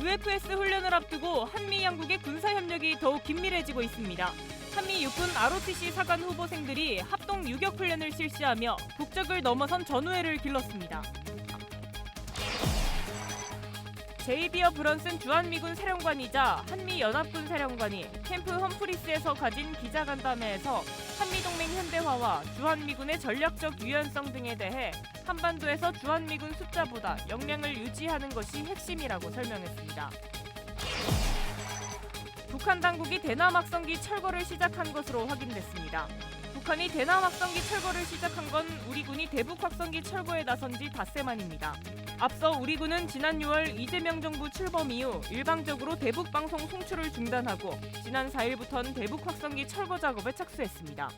UFS 훈련을 앞두고 한미 양국의 군사협력이 더욱 긴밀해지고 있습니다. 한미 육군 ROTC 사관 후보생들이 합동 유격 훈련을 실시하며 국적을 넘어선 전우회를 길렀습니다. 제이비어 브런슨 주한미군 사령관이자 한미연합군 사령관이 캠프 험프리스에서 가진 기자간담회에서 한미동맹 현대화와 주한미군의 전략적 유연성 등에 대해 한반도에서 주한미군 숫자보다 역량을 유지하는 것이 핵심이라고 설명했습니다. 북한 당국이 대남 확성기 철거를 시작한 것으로 확인됐습니다. 북한이 대남 확성기 철거를 시작한 건 우리 군이 대북 확성기 철거에 나선 지 닷새 만입니다. 앞서 우리 군은 지난 6월 이재명 정부 출범 이후 일방적으로 대북 방송 송출을 중단하고 지난 4일부터는 대북 확성기 철거 작업에 착수했습니다.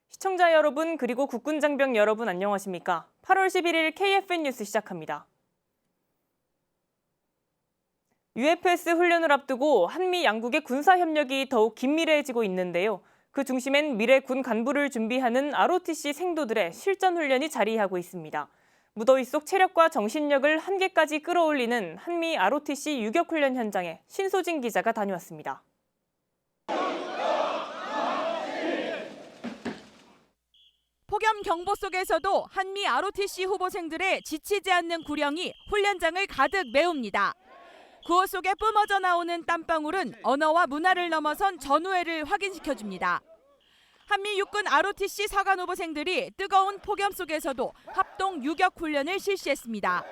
시청자 여러분 그리고 국군 장병 여러분 안녕하십니까? 8월 11일 KFN 뉴스 시작합니다. UFS 훈련을 앞두고 한미 양국의 군사 협력이 더욱 긴밀해지고 있는데요. 그 중심엔 미래 군 간부를 준비하는 ROTC 생도들의 실전 훈련이 자리하고 있습니다. 무더위 속 체력과 정신력을 한계까지 끌어올리는 한미 ROTC 유격 훈련 현장에 신소진 기자가 다녀왔습니다. 폭염 경보 속에서도 한미 ROTC 후보생들의 지치지 않는 구령이 훈련장을 가득 메웁니다. 구호 속에 뿜어져 나오는 땀방울은 언어와 문화를 넘어선 전우회를 확인시켜줍니다. 한미 육군 ROTC 사관 후보생들이 뜨거운 폭염 속에서도 합동 유격 훈련을 실시했습니다.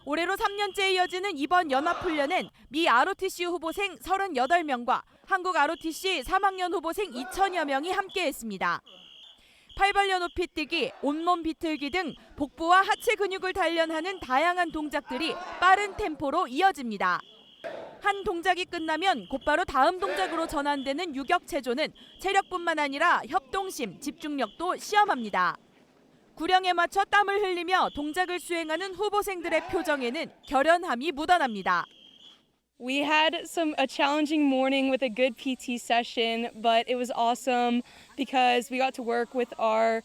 올해로 3년째 이어지는 이번 연합훈련엔 미 ROTC 후보생 38명과 한국 ROTC 3학년 후보생 2,000여 명이 함께했습니다. 팔벌려 높이 뛰기, 온몸 비틀기 등 복부와 하체 근육을 단련하는 다양한 동작들이 빠른 템포로 이어집니다. 한 동작이 끝나면 곧바로 다음 동작으로 전환되는 유격 체조는 체력뿐만 아니라 협동심, 집중력도 시험합니다. 구령에 맞춰 땀을 흘리며 동작을 수행하는 후보생들의 표정에는 결연함이 묻어납니다. We had a challenging morning with a good PT session, but it was awesome because we got to work with our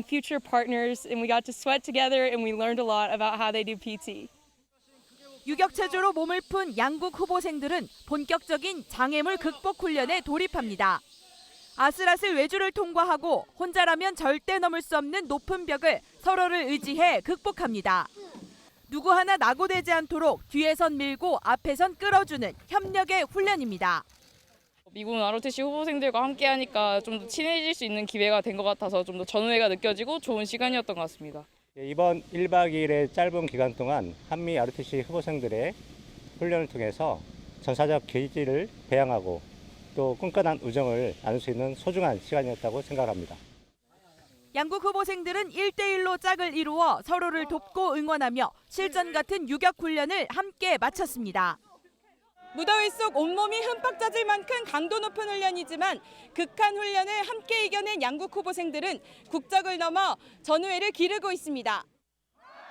future partners and we got to sweat together and we learned a lot about how they do PT. 유격체조로 몸을 푼 양국 후보생들은 본격적인 장애물 극복 훈련에 돌입합니다. 아슬아슬 외주를 통과하고 혼자라면 절대 넘을 수 없는 높은 벽을 서로를 의지해 극복합니다. 누구 하나 낙오되지 않도록 뒤에선 밀고 앞에선 끌어주는 협력의 훈련입니다. 미군 ROTC 후보생들과 함께하니까 좀 더 친해질 수 있는 기회가 된 것 같아서 좀 더 전우회가 느껴지고 좋은 시간이었던 것 같습니다. 이번 1박 2일의 짧은 기간 동안 한미 ROTC 후보생들의 훈련을 통해서 전사적 계기를 배양하고 또 끈끈한 우정을 나눌 수 있는 소중한 시간이었다고 생각합니다. 양국 후보생들은 1대1로 짝을 이루어 서로를 돕고 응원하며 실전 같은 유격 훈련을 함께 마쳤습니다. 무더위 속 온몸이 흠뻑 젖을 만큼 강도 높은 훈련이지만 극한 훈련을 함께 이겨낸 양국 후보생들은 국적을 넘어 전우회를 기르고 있습니다.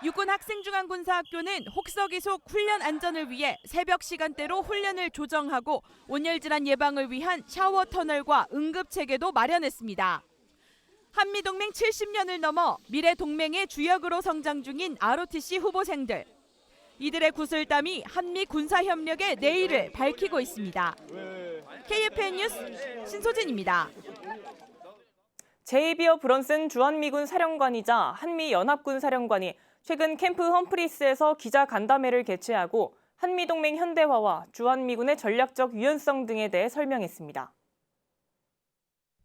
육군 학생중앙군사학교는 혹서기 속 훈련 안전을 위해 새벽 시간대로 훈련을 조정하고 온열 질환 예방을 위한 샤워 터널과 응급 체계도 마련했습니다. 한미동맹 70년을 넘어 미래 동맹의 주역으로 성장 중인 ROTC 후보생들. 이들의 구슬땀이 한미 군사협력의 내일을 밝히고 있습니다. KFN 뉴스 신소진입니다. 제이비어 브런슨 주한미군 사령관이자 한미연합군 사령관이 최근 캠프 험프리스에서 기자간담회를 개최하고 한미동맹 현대화와 주한미군의 전략적 유연성 등에 대해 설명했습니다.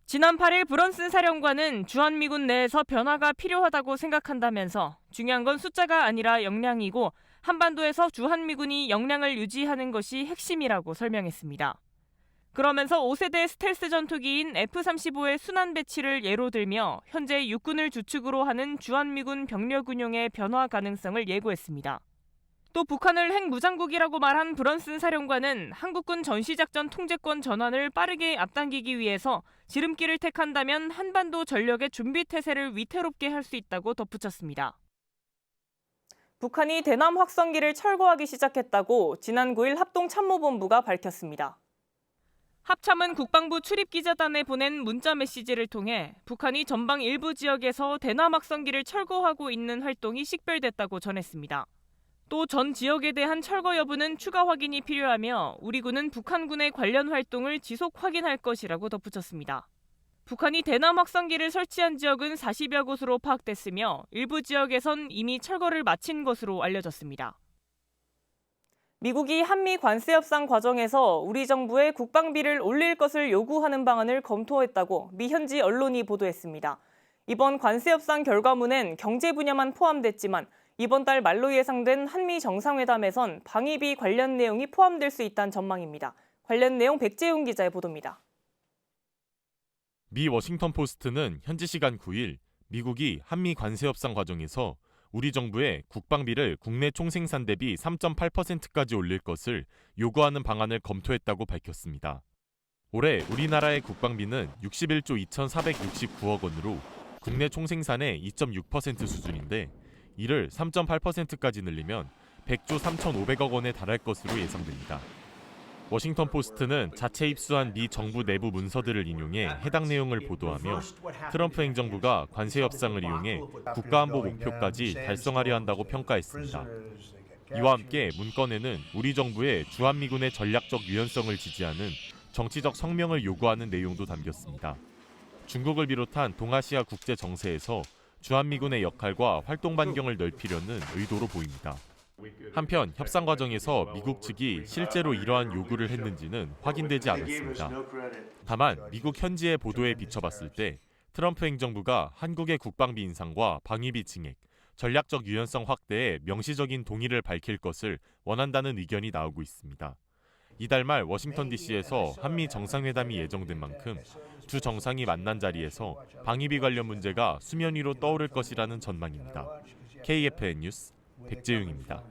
지난 8일 브런슨 사령관은 주한미군 내에서 변화가 필요하다고 생각한다면서 중요한 건 숫자가 아니라 역량이고 한반도에서 주한미군이 역량을 유지하는 것이 핵심이라고 설명했습니다. 그러면서 5세대 스텔스 전투기인 F-35의 순환 배치를 예로 들며 현재 육군을 주축으로 하는 주한미군 병력 운용의 변화 가능성을 예고했습니다. 또 북한을 핵무장국이라고 말한 브런슨 사령관은 한국군 전시작전 통제권 전환을 빠르게 앞당기기 위해서 지름길을 택한다면 한반도 전력의 준비 태세를 위태롭게 할 수 있다고 덧붙였습니다. 북한이 대남 확성기를 철거하기 시작했다고 지난 9일 합동참모본부가 밝혔습니다. 합참은 국방부 출입기자단에 보낸 문자 메시지를 통해 북한이 전방 일부 지역에서 대남 확성기를 철거하고 있는 활동이 식별됐다고 전했습니다. 또 전 지역에 대한 철거 여부는 추가 확인이 필요하며 우리 군은 북한군의 관련 활동을 지속 확인할 것이라고 덧붙였습니다. 북한이 대남 확성기를 설치한 지역은 40여 곳으로 파악됐으며 일부 지역에선 이미 철거를 마친 것으로 알려졌습니다. 미국이 한미 관세 협상 과정에서 우리 정부에 국방비를 올릴 것을 요구하는 방안을 검토했다고 미 현지 언론이 보도했습니다. 이번 관세 협상 결과문엔 경제 분야만 포함됐지만 이번 달 말로 예상된 한미 정상회담에선 방위비 관련 내용이 포함될 수 있다는 전망입니다. 관련 내용 백재용 기자의 보도입니다. 미 워싱턴 포스트는 현지 시간 9일 미국이 한미 관세 협상 과정에서 우리 정부의 국방비를 국내 총생산 대비 3.8%까지 올릴 것을 요구하는 방안을 검토했다고 밝혔습니다. 올해 우리나라의 국방비는 61조 2,469억 원으로 국내 총생산의 2.6% 수준인데 이를 3.8%까지 늘리면 100조 3,500억 원에 달할 것으로 예상됩니다. 워싱턴 포스트는 자체 입수한 미 정부 내부 문서들을 인용해 해당 내용을 보도하며 트럼프 행정부가 관세 협상을 이용해 국가안보 목표까지 달성하려 한다고 평가했습니다. 이와 함께 문건에는 우리 정부의 주한미군의 전략적 유연성을 지지하는 정치적 성명을 요구하는 내용도 담겼습니다. 중국을 비롯한 동아시아 국제 정세에서 주한미군의 역할과 활동 반경을 넓히려는 의도로 보입니다. 한편 협상 과정에서 미국 측이 실제로 이러한 요구를 했는지는 확인되지 않았습니다. 다만 미국 현지의 보도에 비춰봤을 때 트럼프 행정부가 한국의 국방비 인상과 방위비 증액, 전략적 유연성 확대에 명시적인 동의를 밝힐 것을 원한다는 의견이 나오고 있습니다. 이달 말 워싱턴 DC에서 한미 정상회담이 예정된 만큼 두 정상이 만난 자리에서 방위비 관련 문제가 수면 위로 떠오를 것이라는 전망입니다. KFN 뉴스 백재용입니다.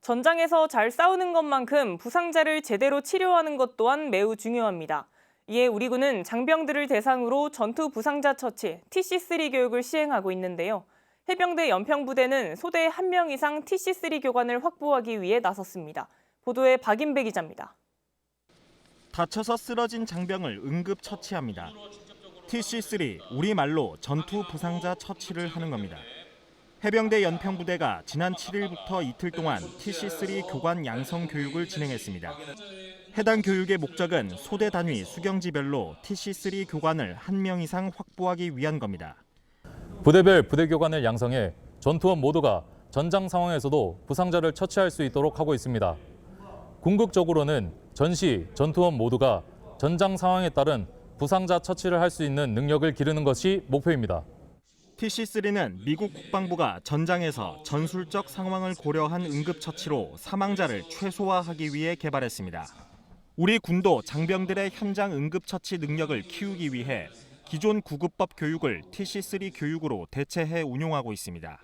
전장에서 잘 싸우는 것만큼 부상자를 제대로 치료하는 것 또한 매우 중요합니다. 이에 우리 군은 장병들을 대상으로 전투 부상자 처치 TC3 교육을 시행하고 있는데요. 해병대 연평부대는 소대에 1명 이상 TC3 교관을 확보하기 위해 나섰습니다. 보도에 박인배 기자입니다. 다쳐서 쓰러진 장병을 응급 처치합니다. TC3, 우리말로 전투 부상자 처치를 하는 겁니다. 해병대 연평부대가 지난 7일부터 이틀 동안 TC3 교관 양성 교육을 진행했습니다. 해당 교육의 목적은 소대 단위 수경지별로 TC3 교관을 1명 이상 확보하기 위한 겁니다. 부대별 부대 교관을 양성해 전투원 모두가 전장 상황에서도 부상자를 처치할 수 있도록 하고 있습니다. 궁극적으로는 전시, 전투원 모두가 전장 상황에 따른 부상자 처치를 할 수 있는 능력을 기르는 것이 목표입니다. TC3는 미국 국방부가 전장에서 전술적 상황을 고려한 응급처치로 사망자를 최소화하기 위해 개발했습니다. 우리 군도 장병들의 현장 응급처치 능력을 키우기 위해 기존 구급법 교육을 TC3 교육으로 대체해 운용하고 있습니다.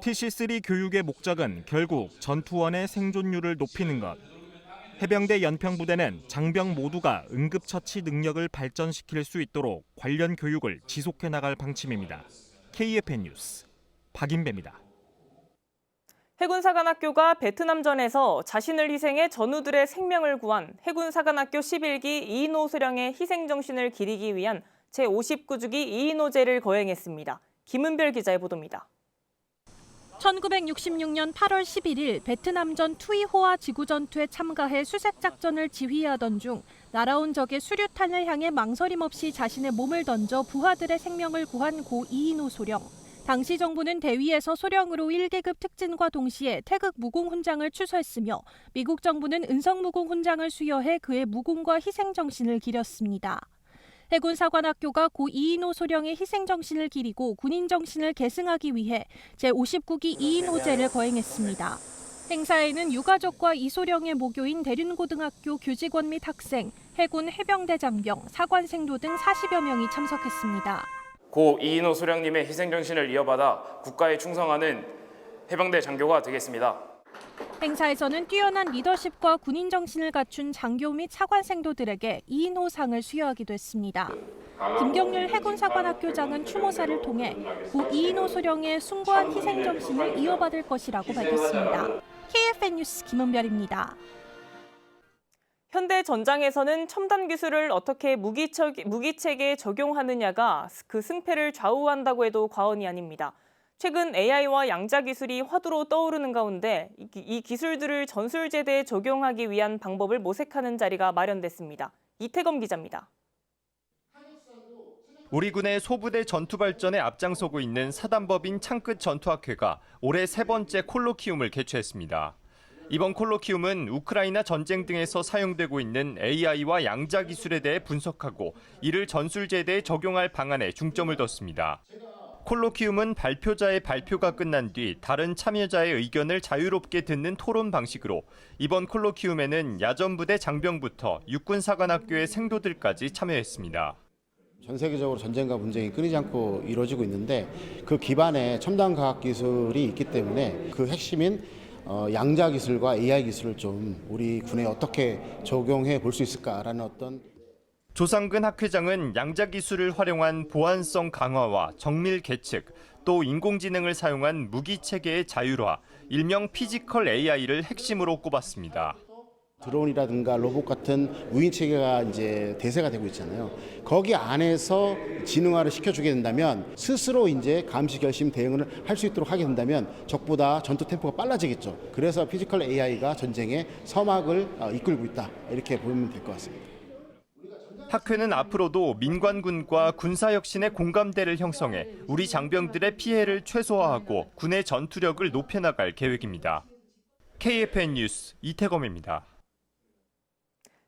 TC3 교육의 목적은 결국 전투원의 생존율을 높이는 것. 해병대 연평부대는 장병 모두가 응급처치 능력을 발전시킬 수 있도록 관련 교육을 지속해 나갈 방침입니다. KFN 뉴스 박인배입니다. 해군사관학교가 베트남전에서 자신을 희생해 전우들의 생명을 구한 해군사관학교 11기 이인호 소령의 희생정신을 기리기 위한 제59주기 이인호제를 거행했습니다. 김은별 기자의 보도입니다. 1966년 8월 11일 베트남전 투이호아 지구전투에 참가해 수색작전을 지휘하던 중 날아온 적의 수류탄을 향해 망설임 없이 자신의 몸을 던져 부하들의 생명을 구한 고 이인호 소령. 당시 정부는 대위에서 소령으로 1계급 특진과 동시에 태극 무공 훈장을 추서했으며 미국 정부는 은성 무공 훈장을 수여해 그의 무공과 희생 정신을 기렸습니다. 해군사관학교가 고 이인호 소령의 희생정신을 기리고 군인정신을 계승하기 위해 제59기 이인호제를 거행했습니다. 행사에는 유가족과 이 소령의 모교인 대륜고등학교 교직원 및 학생, 해군 해병대 장병, 사관생도 등 40여 명이 참석했습니다. 고 이인호 소령님의 희생정신을 이어받아 국가에 충성하는 해병대 장교가 되겠습니다. 행사에서는 뛰어난 리더십과 군인 정신을 갖춘 장교 및 사관생도들에게 2인호상을 수여하기도 했습니다. 김경률 해군사관학교장은 추모사를 통해 고 2인호 소령의 숭고한 희생 정신을 이어받을 것이라고 밝혔습니다. KFN 뉴스 김은별입니다. 현대 전장에서는 첨단 기술을 어떻게 무기체계에 적용하느냐가 그 승패를 좌우한다고 해도 과언이 아닙니다. 최근 AI와 양자 기술이 화두로 떠오르는 가운데 이 기술들을 전술제대에 적용하기 위한 방법을 모색하는 자리가 마련됐습니다. 이태검 기자입니다. 우리 군의 소부대 전투 발전에 앞장서고 있는 사단법인 창끝 전투학회가 올해 3번째 콜로키움을 개최했습니다. 이번 콜로키움은 우크라이나 전쟁 등에서 사용되고 있는 AI와 양자 기술에 대해 분석하고 이를 전술제대에 적용할 방안에 중점을 뒀습니다. 콜로키움은 발표자의 발표가 끝난 뒤 다른 참여자의 의견을 자유롭게 듣는 토론 방식으로 이번 콜로키움에는 야전부대 장병부터 육군사관학교의 생도들까지 참여했습니다. 전 세계적으로 전쟁과 분쟁이 끊이지 않고 이루어지고 있는데 그 기반에 첨단 과학 기술이 있기 때문에 그 핵심인 양자 기술과 AI 기술을 좀 우리 군에 어떻게 적용해 볼 수 있을까라는 어떤 조상근 학회장은 양자 기술을 활용한 보안성 강화와 정밀 계측, 또 인공지능을 사용한 무기 체계의 자율화, 일명 피지컬 AI를 핵심으로 꼽았습니다. 드론이라든가 로봇 같은 무인 체계가 이제 대세가 되고 있잖아요. 거기 안에서 지능화를 시켜주게 된다면 스스로 이제 감시 결심 대응을 할 수 있도록 하게 된다면 적보다 전투 템포가 빨라지겠죠. 그래서 피지컬 AI가 전쟁의 서막을 이끌고 있다 이렇게 보면 될 것 같습니다. 학회는 앞으로도 민관군과 군사혁신의 공감대를 형성해 우리 장병들의 피해를 최소화하고 군의 전투력을 높여나갈 계획입니다. KFN 뉴스 이태검입니다.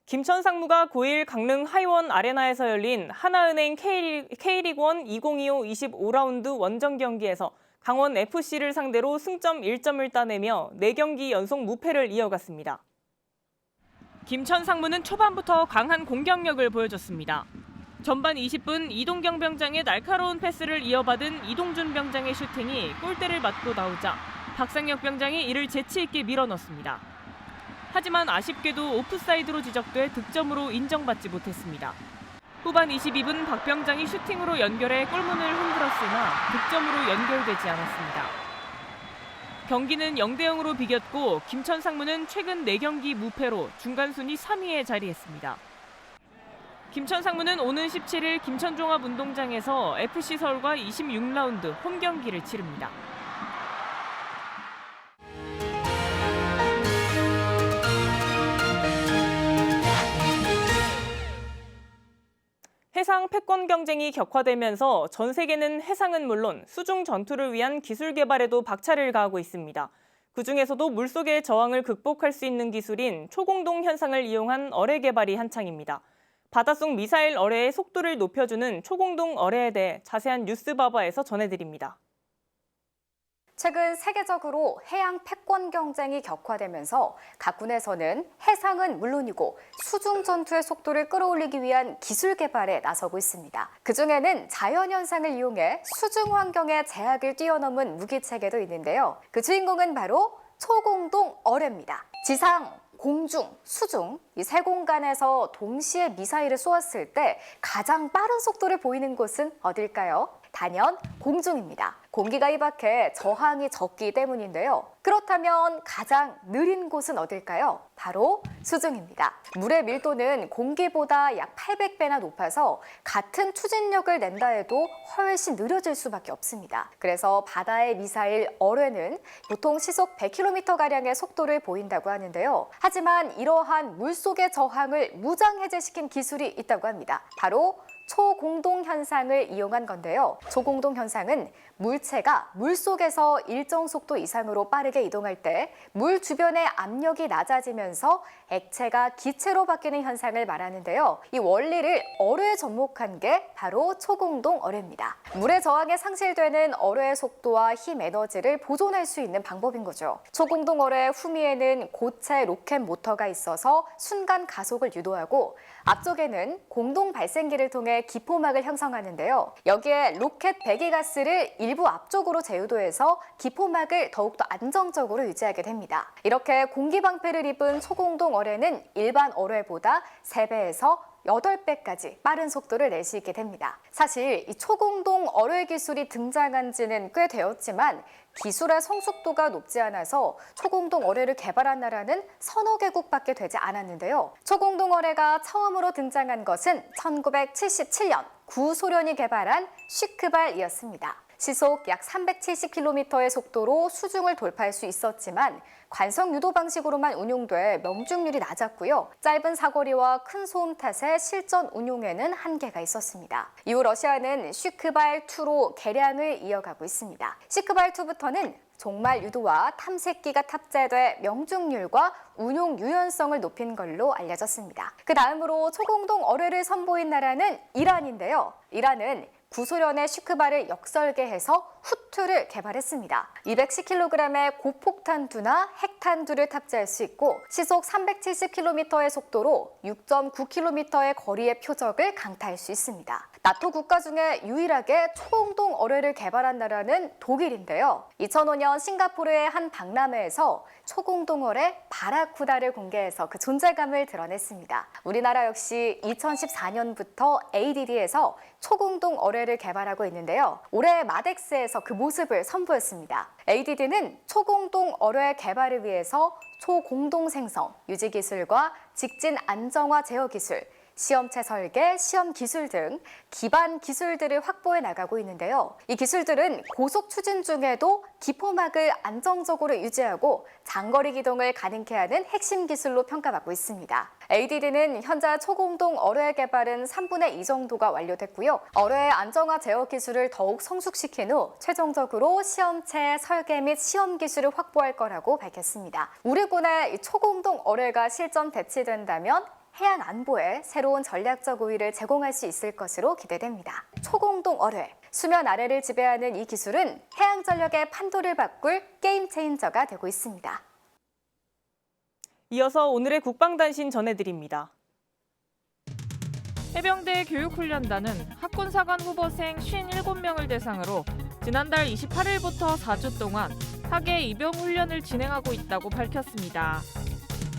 김천 상무가 9일 강릉 하이원 아레나에서 열린 하나은행 K리그1 2025 25라운드 원정 경기에서 강원 FC를 상대로 승점 1점을 따내며 4경기 연속 무패를 이어갔습니다. 김천 상무는 초반부터 강한 공격력을 보여줬습니다. 전반 20분 이동경 병장의 날카로운 패스를 이어받은 이동준 병장의 슈팅이 골대를 맞고 나오자 박상혁 병장이 이를 재치 있게 밀어넣습니다. 하지만 아쉽게도 오프사이드로 지적돼 득점으로 인정받지 못했습니다. 후반 22분 박 병장이 슈팅으로 연결해 골문을 흔들었으나 득점으로 연결되지 않았습니다. 경기는 0대0으로 비겼고 김천 상무는 최근 4경기 무패로 중간 순위 3위에 자리했습니다. 김천 상무는 오는 17일 김천종합운동장에서 FC 서울과 26라운드 홈 경기를 치릅니다. 해상 패권 경쟁이 격화되면서 전 세계는 해상은 물론 수중 전투를 위한 기술 개발에도 박차를 가하고 있습니다. 그중에서도 물속의 저항을 극복할 수 있는 기술인 초공동 현상을 이용한 어뢰 개발이 한창입니다. 바닷속 미사일 어뢰의 속도를 높여주는 초공동 어뢰에 대해 자세한 뉴스바바에서 전해드립니다. 최근 세계적으로 해양 패권 경쟁이 격화되면서 각 군에서는 해상은 물론이고 수중 전투의 속도를 끌어올리기 위한 기술 개발에 나서고 있습니다. 그중에는 자연현상을 이용해 수중 환경의 제약을 뛰어넘은 무기체계도 있는데요. 그 주인공은 바로 초공동 어뢰입니다. 지상, 공중, 수중 이 세 공간에서 동시에 미사일을 쏘았을 때 가장 빠른 속도를 보이는 곳은 어딜까요? 단연 공중입니다. 공기가 입학해 저항이 적기 때문인데요. 그렇다면 가장 느린 곳은 어딜까요? 바로 수중입니다. 물의 밀도는 공기보다 약 800배나 높아서 같은 추진력을 낸다 해도 훨씬 느려질 수밖에 없습니다. 그래서 바다의 미사일 어뢰는 보통 시속 100km가량의 속도를 보인다고 하는데요. 하지만 이러한 물속의 저항을 무장해제시킨 기술이 있다고 합니다. 바로 초공동 현상을 이용한 건데요. 초공동 현상은 물체가 물속에서 일정 속도 이상으로 빠르게 이동할 때 물 주변의 압력이 낮아지면서 액체가 기체로 바뀌는 현상을 말하는데요. 이 원리를 어뢰에 접목한 게 바로 초공동 어뢰입니다. 물의 저항에 상실되는 어뢰의 속도와 힘 에너지를 보존할 수 있는 방법인 거죠. 초공동 어뢰의 후미에는 고체 로켓 모터가 있어서 순간 가속을 유도하고 앞쪽에는 공동 발생기를 통해 기포막을 형성하는데요. 여기에 로켓 배기가스를 일부 앞쪽으로 재유도해서 기포막을 더욱더 안정적으로 유지하게 됩니다. 이렇게 공기 방패를 입은 초공동 어뢰는 일반 어뢰보다 3배에서 8배까지 빠른 속도를 낼 수 있게 됩니다. 사실 이 초공동 어뢰 기술이 등장한 지는 꽤 되었지만 기술의 성숙도가 높지 않아서 초공동 어뢰를 개발한 나라는 서너 개국밖에 되지 않았는데요. 초공동 어뢰가 처음으로 등장한 것은 1977년 구소련이 개발한 슈크발이었습니다. 시속 약 370km의 속도로 수중을 돌파할 수 있었지만 관성 유도 방식으로만 운용돼 명중률이 낮았고요. 짧은 사거리와 큰 소음 탓에 실전 운용에는 한계가 있었습니다. 이후 러시아는 슈크발2로 개량을 이어가고 있습니다. 슈크발2부터는 종말 유도와 탐색기가 탑재돼 명중률과 운용 유연성을 높인 걸로 알려졌습니다. 그 다음으로 초공동 어뢰를 선보인 나라는 이란인데요. 이란은 구소련의 슈크발을 역설계해서 후투를 개발했습니다. 210kg의 고폭탄두나 핵탄두를 탑재할 수 있고 시속 370km의 속도로 6.9km의 거리의 표적을 강타할 수 있습니다. 나토 국가 중에 유일하게 초공동 어뢰를 개발한 나라는 독일인데요. 2005년 싱가포르의 한 박람회에서 초공동 어뢰 바라쿠다를 공개해서 그 존재감을 드러냈습니다. 우리나라 역시 2014년부터 ADD에서 초공동 어뢰를 개발하고 있는데요. 올해 마덱스에서 그 모습을 선보였습니다. ADD는 초공동 어뢰 개발을 위해서 초공동 생성, 유지 기술과 직진 안정화 제어 기술, 시험체 설계, 시험 기술 등 기반 기술들을 확보해 나가고 있는데요. 이 기술들은 고속 추진 중에도 기포막을 안정적으로 유지하고 장거리 기동을 가능케 하는 핵심 기술로 평가받고 있습니다. ADD는 현재 초공동 어뢰 개발은 3분의 2 정도가 완료됐고요. 어뢰 안정화 제어 기술을 더욱 성숙시킨 후 최종적으로 시험체 설계 및 시험 기술을 확보할 거라고 밝혔습니다. 우리 군의 초공동 어뢰가 실전 배치된다면 해양 안보에 새로운 전략적 우위를 제공할 수 있을 것으로 기대됩니다. 초공동 어뢰, 수면 아래를 지배하는 이 기술은 해양 전력의 판도를 바꿀 게임 체인저가 되고 있습니다. 이어서 오늘의 국방단신 전해드립니다. 해병대 교육훈련단은 학군사관 후보생 57명을 대상으로 지난달 28일부터 4주 동안 하계 입영훈련을 진행하고 있다고 밝혔습니다.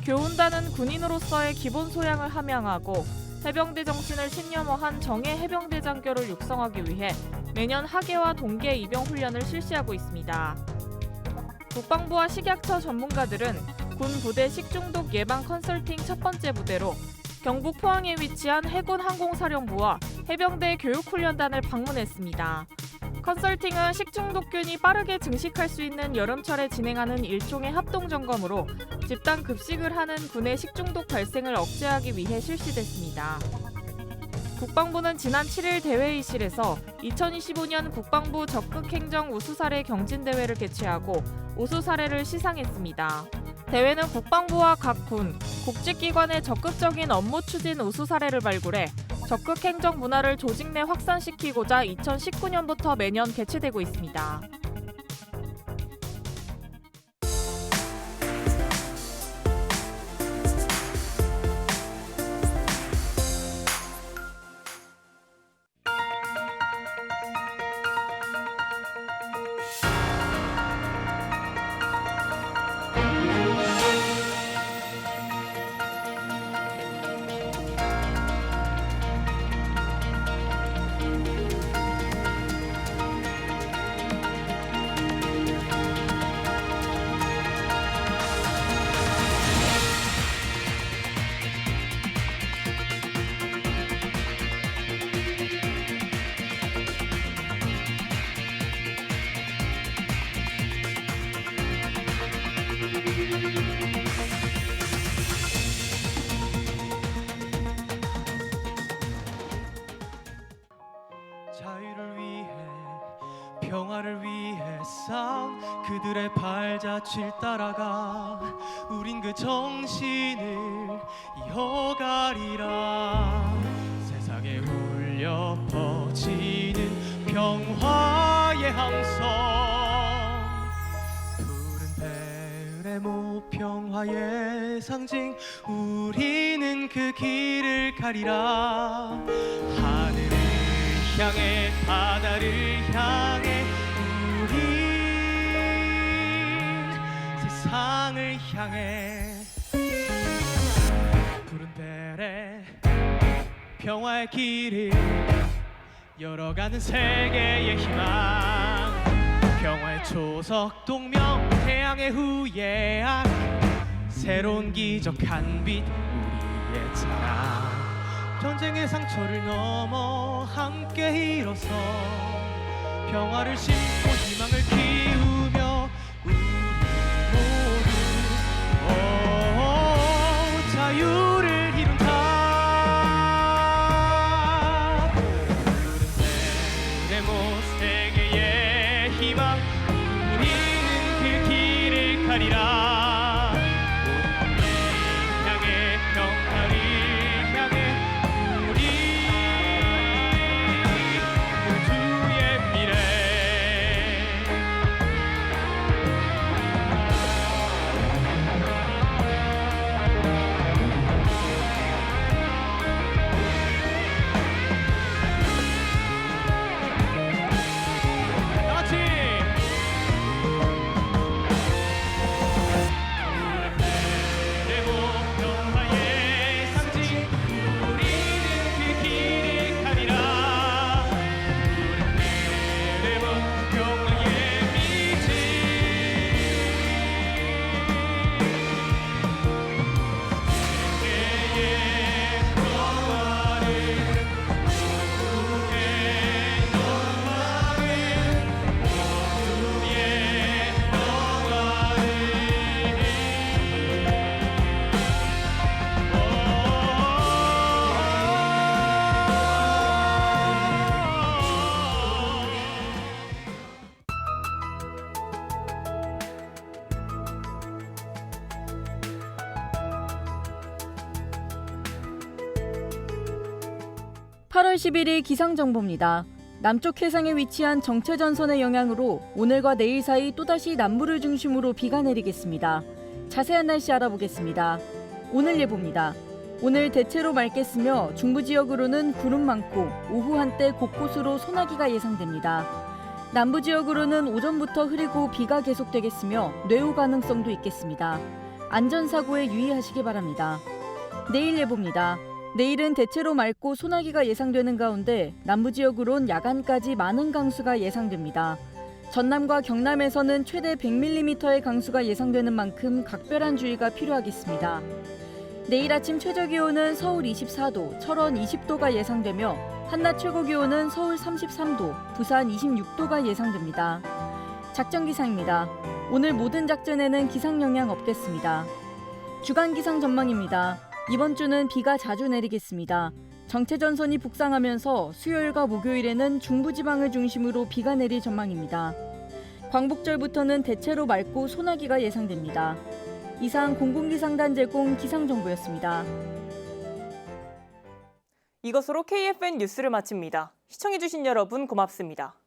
교훈단은 군인으로서의 기본 소양을 함양하고 해병대 정신을 신념화한 정예 해병대 장교를 육성하기 위해 매년 하계와 동계 입영 훈련을 실시하고 있습니다. 국방부와 식약처 전문가들은 군 부대 식중독 예방 컨설팅 첫 번째 부대로 경북 포항에 위치한 해군 항공사령부와 해병대 교육훈련단을 방문했습니다. 컨설팅은 식중독균이 빠르게 증식할 수 있는 여름철에 진행하는 일종의 합동점검으로 집단 급식을 하는 군의 식중독 발생을 억제하기 위해 실시됐습니다. 국방부는 지난 7일 대회의실에서 2025년 국방부 적극행정 우수사례 경진대회를 개최하고 우수사례를 시상했습니다. 대회는 국방부와 각 군, 국직기관의 적극적인 업무 추진 우수사례를 발굴해 적극행정 문화를 조직 내 확산시키고자 2019년부터 매년 개최되고 있습니다. 자유를 위해 평화를 위해서 그들의 발자취를 따라가 우린 그 정신을 이어가리라. 세상에 울려 퍼지는 평화의 함성, 푸른 베레모 평화의 상징, 우리는 그 길을 가리라. 하늘을 향해 바다를 향해 향해 푸른 별에 평화의 길을 열어가는 세계의 희망 평화의 초석 동명 태양의 후예악 새로운 기적 한 빛 우리의 자랑 전쟁의 상처를 넘어 함께 일어서 평화를 심고 희망을 키우며 우리 모두 자유를 이룬 다 푸른 데모 세계의 희망 우리는 그 길을 가리라 우리 향해 평화를 향해 우리 모두의 미래 (8월 11일) 기상정보입니다. 남쪽 해상에 위치한 정체전선의 영향으로 오늘과 내일 사이 또다시 남부를 중심으로 비가 내리겠습니다. 자세한 날씨 알아보겠습니다. 오늘 예보입니다. 오늘 대체로 맑겠으며 중부 지역으로는 구름 많고 오후 한때 곳곳으로 소나기가 예상됩니다. 남부 지역으로는 오전부터 흐리고 비가 계속되겠으며 뇌우 가능성도 있겠습니다. 안전사고에 유의하시기 바랍니다. 내일 예보입니다. 내일은 대체로 맑고 소나기가 예상되는 가운데 남부 지역으론 야간까지 많은 강수가 예상됩니다. 전남과 경남에서는 최대 100mm의 강수가 예상되는 만큼 각별한 주의가 필요하겠습니다. 내일 아침 최저기온은 서울 24도, 철원 20도가 예상되며 한낮 최고기온은 서울 33도, 부산 26도가 예상됩니다. 작전 기상입니다. 오늘 모든 작전에는 기상 영향 없겠습니다. 주간 기상 전망입니다. 이번 주는 비가 자주 내리겠습니다. 정체전선이 북상하면서 수요일과 목요일에는 중부지방을 중심으로 비가 내릴 전망입니다. 광복절부터는 대체로 맑고 소나기가 예상됩니다. 이상 공공기상단 제공 기상정보였습니다. 이것으로 KFN 뉴스를 마칩니다. 시청해주신 여러분 고맙습니다.